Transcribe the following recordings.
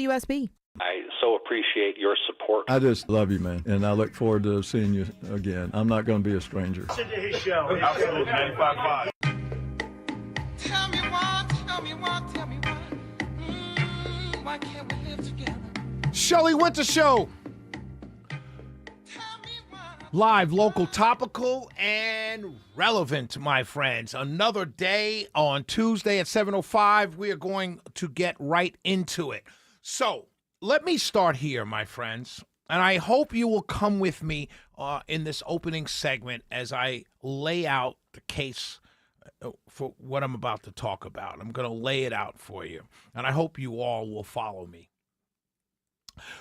WSB. I so appreciate your support. I just love you, man, and I look forward to seeing you again. I'm not going to be a stranger. Listen to his show. Absolutely, 95.5. Tell me why, why can't we live together? Shelley Winter Show. Live, local, topical, and relevant, my friends. Another day on Tuesday at 7:05. We are going to get right into it. So let me start here, my friends, and I hope you will come with me in this opening segment as I lay out the case for what I'm about to talk about. I'm going to lay it out for you, and I hope you all will follow me.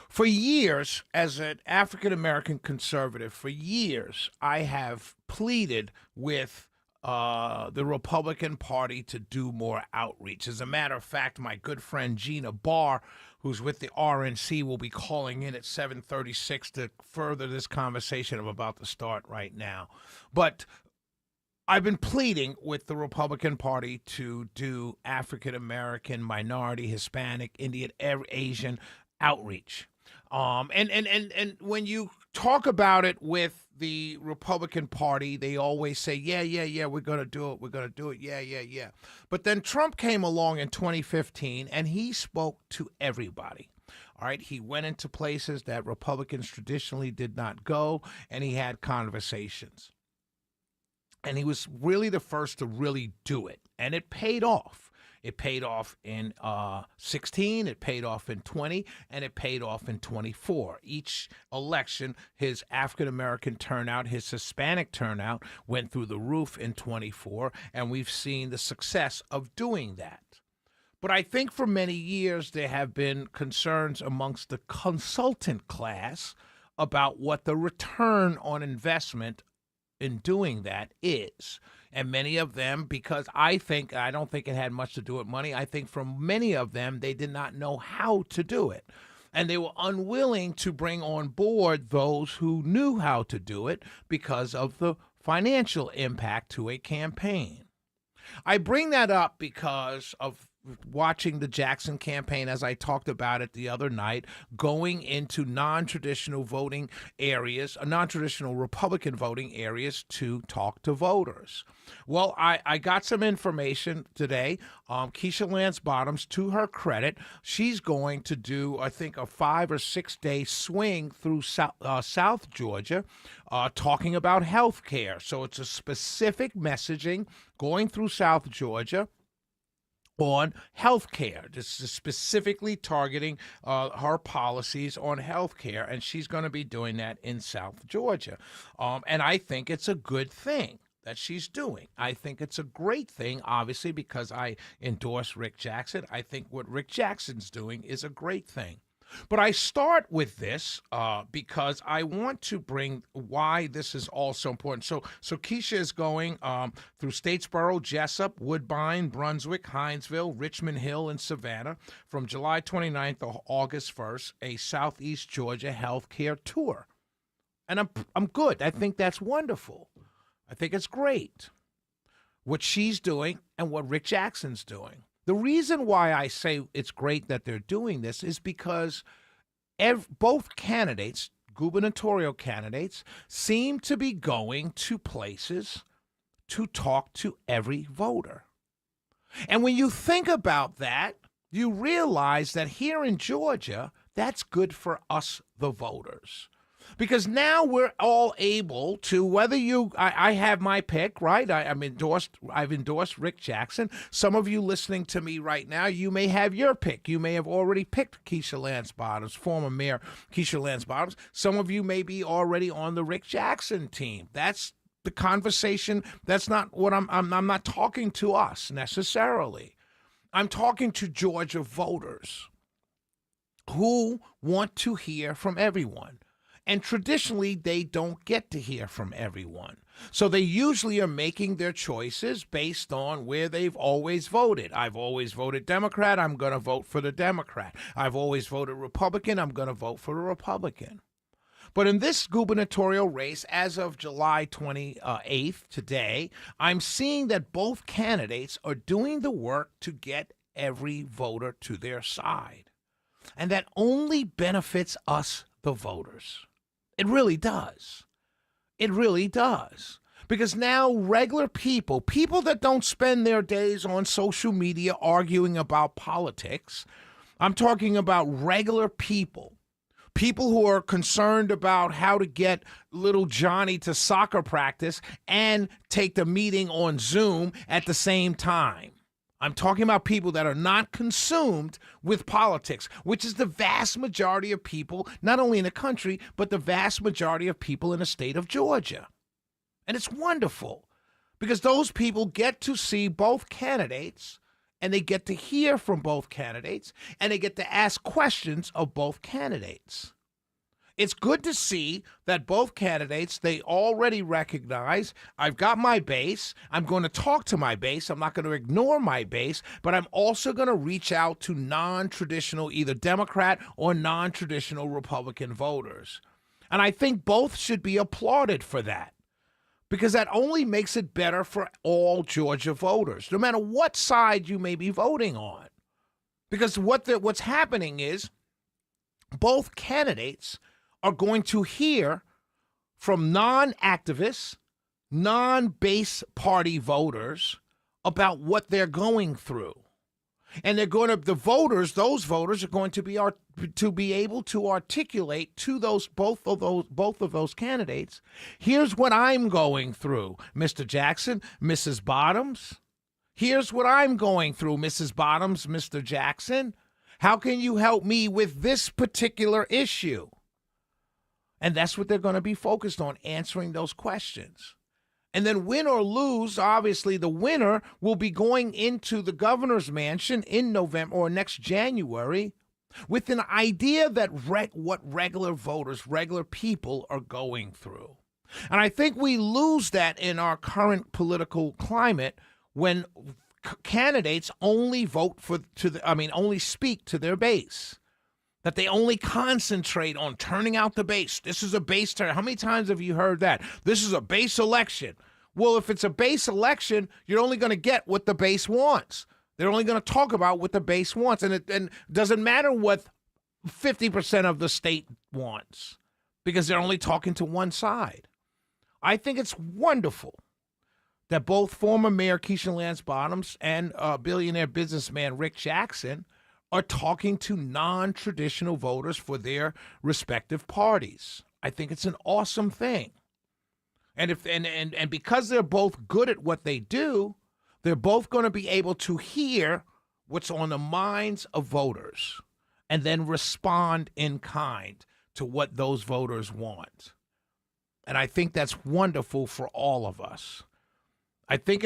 For years, as an African-American conservative, for years, I have pleaded with the Republican Party to do more outreach. As a matter of fact, my good friend Gina Barr, who's with the RNC, will be calling in at 7:36 to further this conversation I'm about to start right now. But I've been pleading with the Republican Party to do African-American, minority, Hispanic, Indian, Asian outreach. And when you talk about it with the Republican Party, they always say, yeah, we're going to do it. Yeah. But then Trump came along in 2015 and he spoke to everybody. All right. He went into places that Republicans traditionally did not go, and he had conversations. And he was really the first to really do it. And it paid off. It paid off in 16, it paid off in 20, and it paid off in 24. Each election, his African-American turnout, his Hispanic turnout went through the roof in 24, and we've seen the success of doing that. But I think for many years there have been concerns amongst the consultant class about what the return on investment in doing that is. And many of them, because I don't think it had much to do with money, I think for many of them, they did not know how to do it. And they were unwilling to bring on board those who knew how to do it because of the financial impact to a campaign. I bring that up because of watching the Jackson campaign, as I talked about it the other night, going into non-traditional voting areas, non-traditional Republican voting areas to talk to voters. Well, I got some information today. Keisha Lance Bottoms, to her credit, she's going to do, I think, a 5 or 6 day swing through South Georgia, talking about health care. So it's a specific messaging going through South Georgia on health care. This is specifically targeting her policies on health care, and she's going to be doing that in South Georgia. And I think it's a good thing that she's doing. I think it's a great thing, obviously, because I endorse Rick Jackson. I think what Rick Jackson's doing is a great thing. But I start with this because I want to bring why this is all so important. So Keisha is going through Statesboro, Jessup, Woodbine, Brunswick, Hinesville, Richmond Hill, and Savannah from July 29th to August 1st, a Southeast Georgia healthcare tour. And I'm good. I think that's wonderful. I think it's great what she's doing and what Rick Jackson's doing. The reason why I say it's great that they're doing this is because both candidates, gubernatorial candidates, seem to be going to places to talk to every voter. And when you think about that, you realize that here in Georgia, that's good for us, the voters. Because now we're all able to, whether I have my pick, right? I've endorsed Rick Jackson. Some of you listening to me right now, you may have your pick. You may have already picked Keisha Lance Bottoms, former Mayor Keisha Lance Bottoms. Some of you may be already on the Rick Jackson team. That's the conversation. That's not what I'm not talking to us necessarily. I'm talking to Georgia voters who want to hear from everyone. And traditionally, they don't get to hear from everyone. So they usually are making their choices based on where they've always voted. I've always voted Democrat. I'm going to vote for the Democrat. I've always voted Republican. I'm going to vote for the Republican. But in this gubernatorial race, as of July 28th, today, I'm seeing that both candidates are doing the work to get every voter to their side. And that only benefits us, the voters. It really does. It really does. Because now regular people that don't spend their days on social media arguing about politics, I'm talking about regular people who are concerned about how to get little Johnny to soccer practice and take the meeting on Zoom at the same time. I'm talking about people that are not consumed with politics, which is the vast majority of people, not only in the country, but the vast majority of people in the state of Georgia. And it's wonderful because those people get to see both candidates and they get to hear from both candidates and they get to ask questions of both candidates. It's good to see that both candidates, they already recognize, I've got my base. I'm going to talk to my base. I'm not going to ignore my base, but I'm also going to reach out to non-traditional, either Democrat or non-traditional Republican voters. And I think both should be applauded for that because that only makes it better for all Georgia voters, no matter what side you may be voting on. Because what's happening is both candidates are going to hear from non-activists, non-base party voters about what they're going through. And those voters are going to be able to articulate to both of those candidates, here's what I'm going through, Mr. Jackson, Mrs. Bottoms. Here's what I'm going through, Mrs. Bottoms, Mr. Jackson. How can you help me with this particular issue? And that's what they're going to be focused on, answering those questions. And then win or lose, obviously the winner will be going into the governor's mansion in November or next January with an idea that what regular voters, regular people are going through. And I think we lose that in our current political climate when candidates only only speak to their base. That they only concentrate on turning out the base. This is a base turn. How many times have you heard that? This is a base election. Well, if it's a base election, you're only going to get what the base wants. They're only going to talk about what the base wants. And it doesn't matter what 50% of the state wants because they're only talking to one side. I think it's wonderful that both former Mayor Keisha Lance Bottoms and billionaire businessman Rick Jackson are talking to non-traditional voters for their respective parties. I think it's an awesome thing. And because they're both good at what they do, they're both going to be able to hear what's on the minds of voters and then respond in kind to what those voters want. And I think that's wonderful for all of us. I think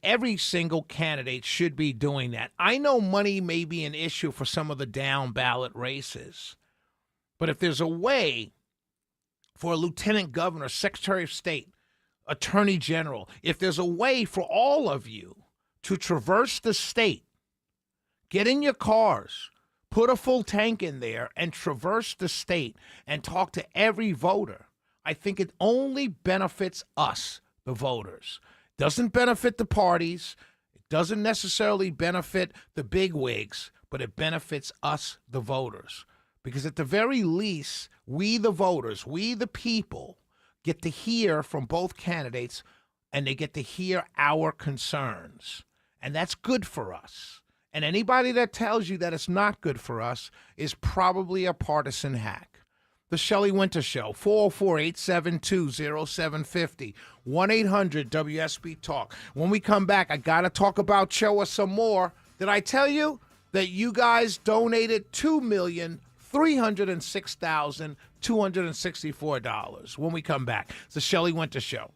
every single candidate should be doing that. I know money may be an issue for some of the down ballot races, but if there's a way for a lieutenant governor, secretary of state, attorney general, if there's a way for all of you to traverse the state, get in your cars, put a full tank in there and traverse the state and talk to every voter, I think it only benefits us, the voters. Doesn't benefit the parties. It doesn't necessarily benefit the bigwigs, but it benefits us, the voters. Because at the very least, we, the voters, we, the people, get to hear from both candidates and they get to hear our concerns. And that's good for us. And anybody that tells you that it's not good for us is probably a partisan hack. The Shelley Winter Show, 404-872-0750, 1-800-WSB-TALK. When we come back, I got to talk about Choa some more. Did I tell you that you guys donated $2,306,264 when we come back? It's the Shelley Winter Show.